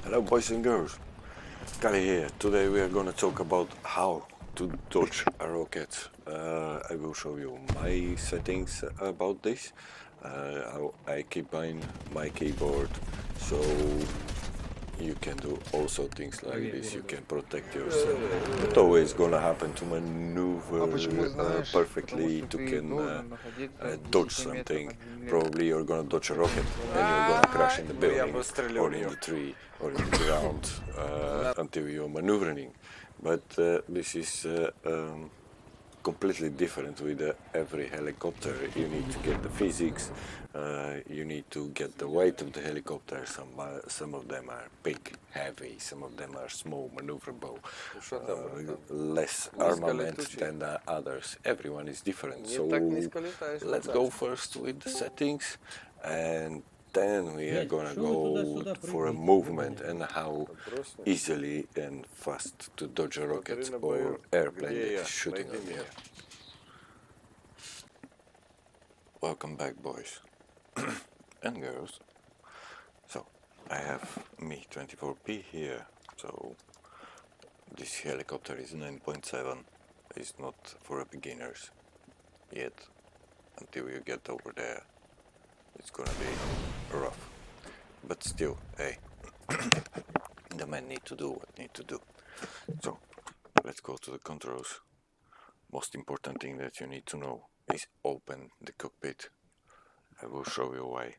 Hello boys and girls, Kari here. Today we are going to talk about how to dodge a rocket. I will show you my settings about this, how I keep buying my keyboard, so you can do also things like this, you can protect yourself. Not always gonna happen to maneuver perfectly to dodge something. Probably you're gonna dodge a rocket and you're gonna crash in the building or in the tree or in the ground until you're maneuvering. But this is completely different with every helicopter. You need to get the physics, you need to get the weight of the helicopter. Some of them are big, heavy, some of them are small, maneuverable, less armament than the others. Everyone is different. So let's go first with the settings, and then we are gonna go for a movement and how easily and fast to dodge a rocket or airplane that is shooting on you. Welcome back, boys and girls. So I have me 24p here. So this helicopter is 9.7. It's not for beginners yet. Until you get over there, it's gonna be rough. But still, hey, the men need to do what need to do. So let's go to the controls. Most important thing that you need to know is open the cockpit. I will show you why,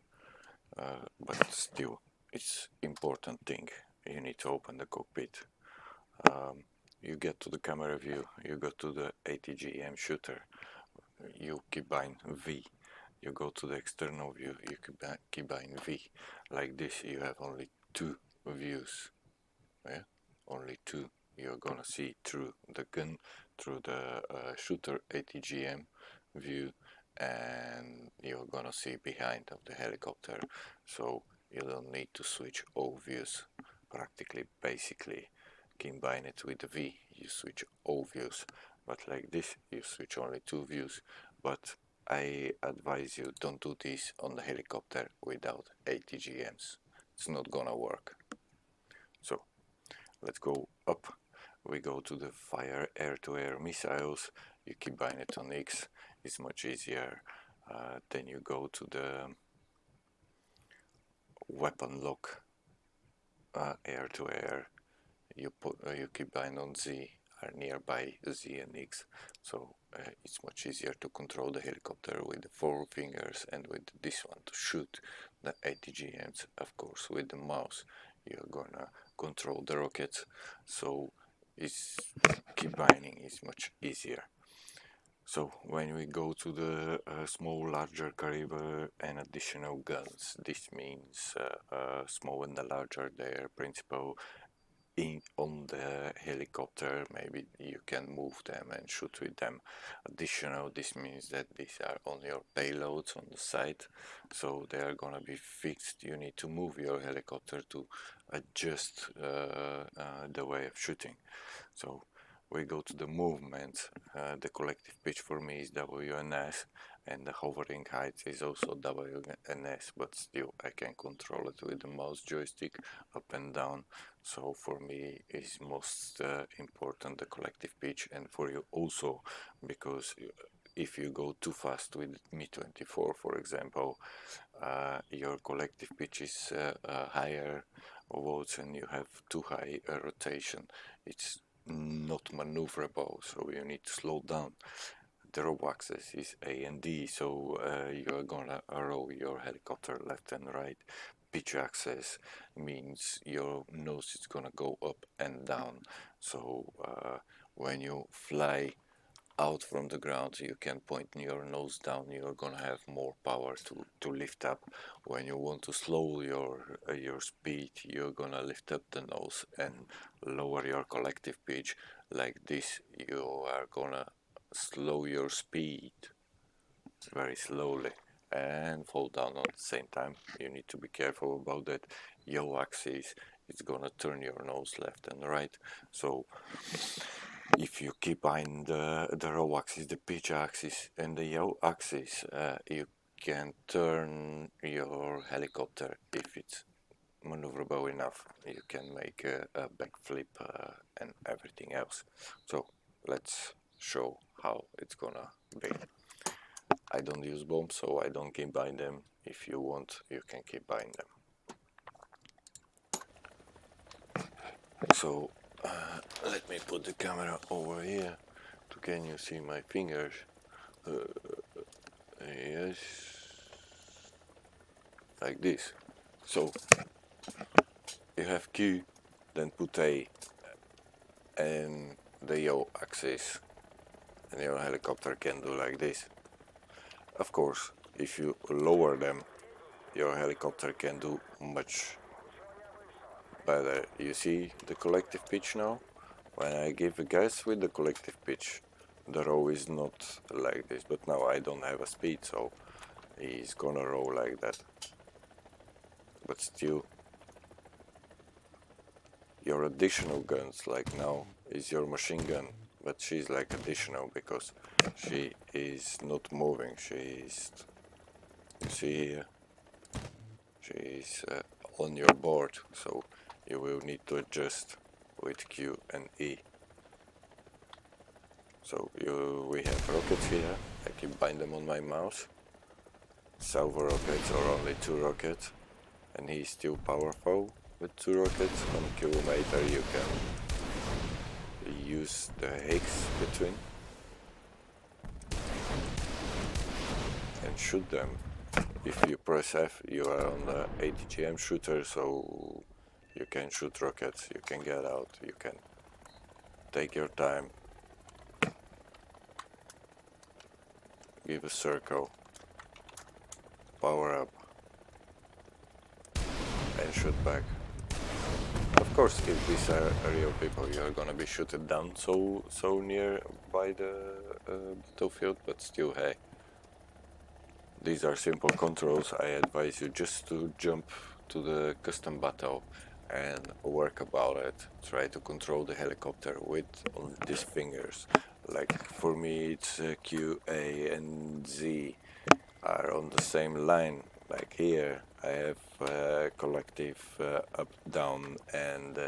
but still, it's important thing. You need to open the cockpit. You get to the camera view, you go to the ATGM shooter, you keep buying V. You go to the external view, you keep buying V. Like this, you have only two views. Yeah? Only two. You're gonna see through the gun, through the shooter ATGM view, and you're gonna see behind of the helicopter. So you don't need to switch all views. Practically, basically, combine it with the V, you switch all views. But like this, you switch only two views. But I advise you don't do this on the helicopter without ATGMs. It's not gonna work. So let's go up. We go to the fire air-to-air missiles. You keep buying it on X. It's much easier. Then you go to the weapon lock air-to-air. You keep buying on Z, are nearby Z and X. So it's much easier to control the helicopter with the four fingers, and with this one to shoot the ATGMs. Of course, with the mouse you're gonna control the rockets, so it's keep binding is much easier. So when we go to the small, larger caliber and additional guns, this means small and the larger, their principal on the helicopter. Maybe you can move them and shoot with them. Additional, this means that these are on your payloads on the side, so they are gonna be fixed. You need to move your helicopter to adjust the way of shooting. So we go to the movement. The collective pitch for me is WNS, and the hovering height is also WNS, but still I can control it with the mouse joystick up and down. So for me is most important the collective pitch, and for you also, because if you go too fast with Mi-24, for example, your collective pitch is higher volts and you have too high rotation. It's not maneuverable, so you need to slow down. The row axis is A and D, so you're gonna roll your helicopter left and right. Pitch axis means your nose is gonna go up and down, so when you fly out from the ground, you can point your nose down, you're gonna have more power to lift up. When you want to slow your speed, you're gonna lift up the nose and lower your collective pitch. Like this, you are gonna slow your speed very slowly and fall down at the same time. You need to be careful about that. Yaw axis is gonna turn your nose left and right, so if you keep behind the row axis, the pitch axis and the yaw axis, you can turn your helicopter if it's maneuverable enough. You can make a backflip and everything else. So let's show how it's gonna be. I don't use bombs, so I don't keep buying them. If you want, you can keep buying them. So let me put the camera over here. Can you see my fingers? Yes, like this. So you have Q, then put A and the O axis, and your helicopter can do like this. Of course, if you lower them, your helicopter can do much better. You see the collective pitch now? When I give a gas with the collective pitch, the row is not like this, but now I don't have a speed, so he's gonna roll like that. But still, your additional guns, like now, is your machine gun, but she's like additional because she is not moving. She's, you see here, she's on your board, so you will need to adjust with Q and E. So we have rockets here. I can bind them on my mouse. Salvo rockets or only 2 rockets, and he's still powerful with 2 rockets. On kilometer you can use the Higgs between and shoot them. If you press F, you are on the ATGM shooter, so you can shoot rockets, you can get out, you can take your time, give a circle, power up, and shoot back. Of course, if these are real people, you are gonna be shooted down so near by the battlefield, but still, hey. These are simple controls. I advise you just to jump to the custom battle and work about it. Try to control the helicopter with on these fingers. Like for me, it's Q, A, and Z are on the same line. Like here, I have collective up, down, and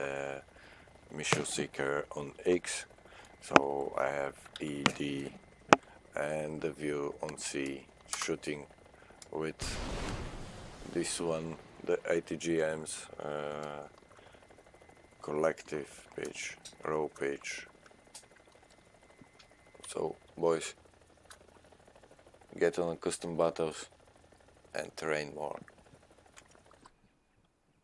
mission seeker on X. So I have E, D, and the view on C, shooting with this one, the ATGM's collective pitch, row pitch. So boys, get on custom battles and train more.